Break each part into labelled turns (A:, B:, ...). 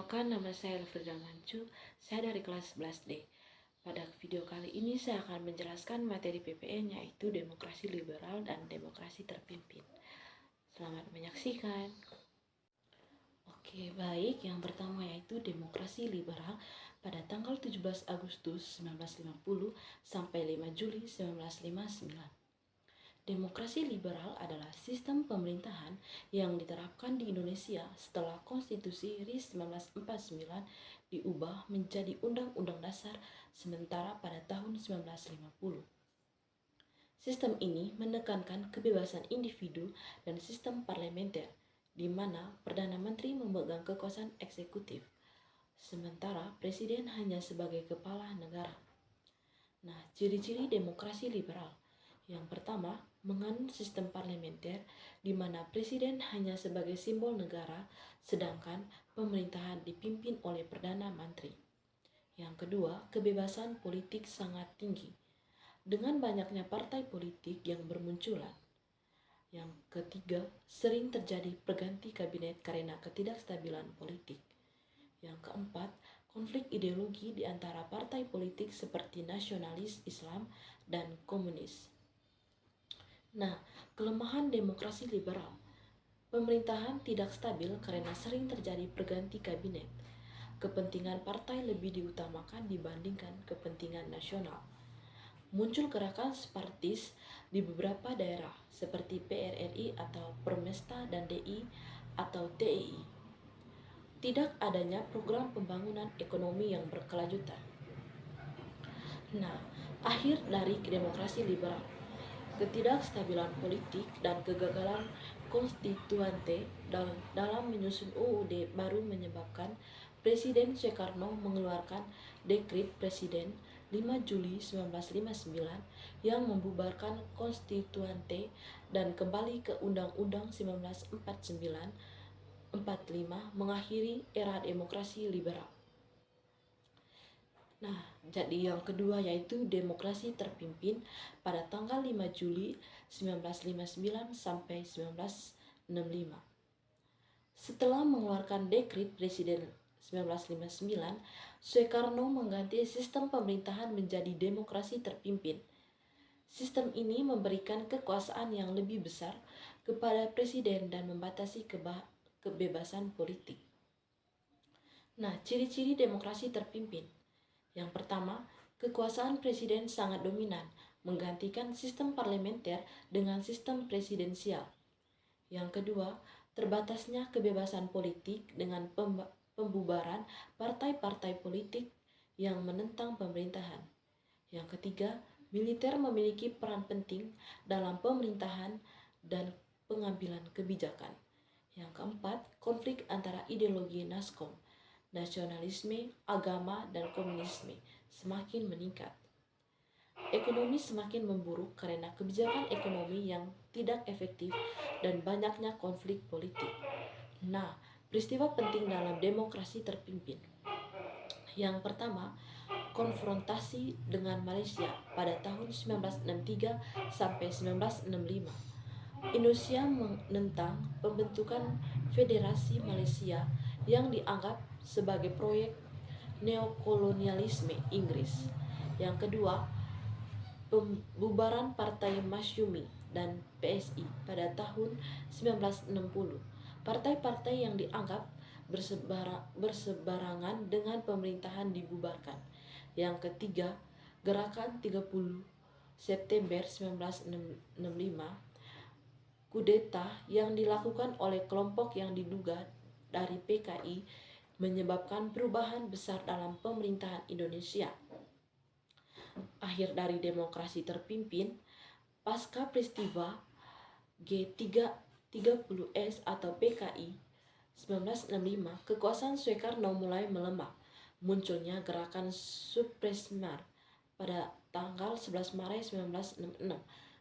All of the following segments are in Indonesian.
A: Perkenalkan, nama saya Elfrieda Mancu, saya dari kelas 11D. Pada video kali ini saya akan menjelaskan materi PPN yaitu demokrasi liberal dan demokrasi terpimpin. Selamat menyaksikan. Oke, baik. Yang pertama yaitu demokrasi liberal pada tanggal 17 Agustus 1950 sampai 5 Juli 1959. Demokrasi liberal adalah sistem pemerintahan yang diterapkan di Indonesia setelah Konstitusi RI 1949 diubah menjadi Undang-Undang Dasar sementara pada tahun 1950. Sistem ini menekankan kebebasan individu dan sistem parlementer, di mana Perdana Menteri memegang kekuasaan eksekutif, sementara Presiden hanya sebagai kepala negara. Nah, ciri-ciri demokrasi liberal. Yang pertama, menganut sistem parlementer di mana presiden hanya sebagai simbol negara, sedangkan pemerintahan dipimpin oleh Perdana Menteri. Yang kedua, kebebasan politik sangat tinggi, dengan banyaknya partai politik yang bermunculan. Yang ketiga, sering terjadi perganti kabinet karena ketidakstabilan politik. Yang keempat, konflik ideologi di antara partai politik seperti nasionalis Islam dan komunis. Nah, kelemahan demokrasi liberal. Pemerintahan tidak stabil karena sering terjadi perganti kabinet. Kepentingan partai lebih diutamakan dibandingkan kepentingan nasional. Muncul gerakan separatis di beberapa daerah seperti PRRI atau Permesta dan DI atau TII. Tidak adanya program pembangunan ekonomi yang berkelanjutan. Nah, akhir dari demokrasi liberal. Ketidakstabilan politik dan kegagalan konstituante dalam menyusun UUD baru menyebabkan Presiden Soekarno mengeluarkan Dekret Presiden 5 Juli 1959 yang membubarkan konstituante dan kembali ke Undang-Undang 1945 mengakhiri era demokrasi liberal. Nah, jadi yang kedua yaitu demokrasi terpimpin pada tanggal 5 Juli 1959 sampai 1965. Setelah mengeluarkan Dekret Presiden 1959, Soekarno mengganti sistem pemerintahan menjadi demokrasi terpimpin. Sistem ini memberikan kekuasaan yang lebih besar kepada presiden dan membatasi kebebasan politik. Nah, ciri-ciri demokrasi terpimpin. Yang pertama, kekuasaan presiden sangat dominan, menggantikan sistem parlementer dengan sistem presidensial. Yang kedua, terbatasnya kebebasan politik dengan pembubaran partai-partai politik yang menentang pemerintahan. Yang ketiga, militer memiliki peran penting dalam pemerintahan dan pengambilan kebijakan. Yang keempat, konflik antara ideologi Naskom, nasionalisme, agama, dan komunisme semakin meningkat. Ekonomi semakin memburuk karena kebijakan ekonomi yang tidak efektif dan banyaknya konflik politik. Nah, peristiwa penting dalam demokrasi terpimpin. Yang pertama, konfrontasi dengan Malaysia pada tahun 1963 sampai 1965. Indonesia menentang pembentukan Federasi Malaysia yang dianggap sebagai proyek neokolonialisme Inggris. Yang kedua, pembubaran Partai Masyumi dan PSI pada tahun 1960. Partai-partai yang dianggap berseberangan dengan pemerintahan dibubarkan. Yang ketiga, gerakan 30 September 1965, kudeta yang dilakukan oleh kelompok yang diduga dari PKI menyebabkan perubahan besar dalam pemerintahan Indonesia. Akhir dari demokrasi terpimpin, pasca peristiwa G30S atau PKI 1965, kekuasaan Soekarno mulai melemah. Munculnya gerakan Supresmar pada tanggal 11 Maret 1966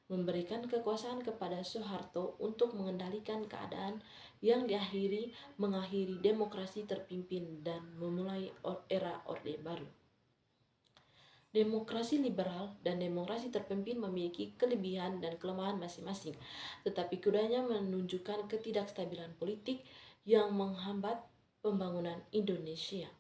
A: memberikan kekuasaan kepada Soeharto untuk mengendalikan keadaan yang mengakhiri demokrasi terpimpin dan memulai era Orde Baru. Demokrasi liberal dan demokrasi terpimpin memiliki kelebihan dan kelemahan masing-masing, tetapi keduanya menunjukkan ketidakstabilan politik yang menghambat pembangunan Indonesia.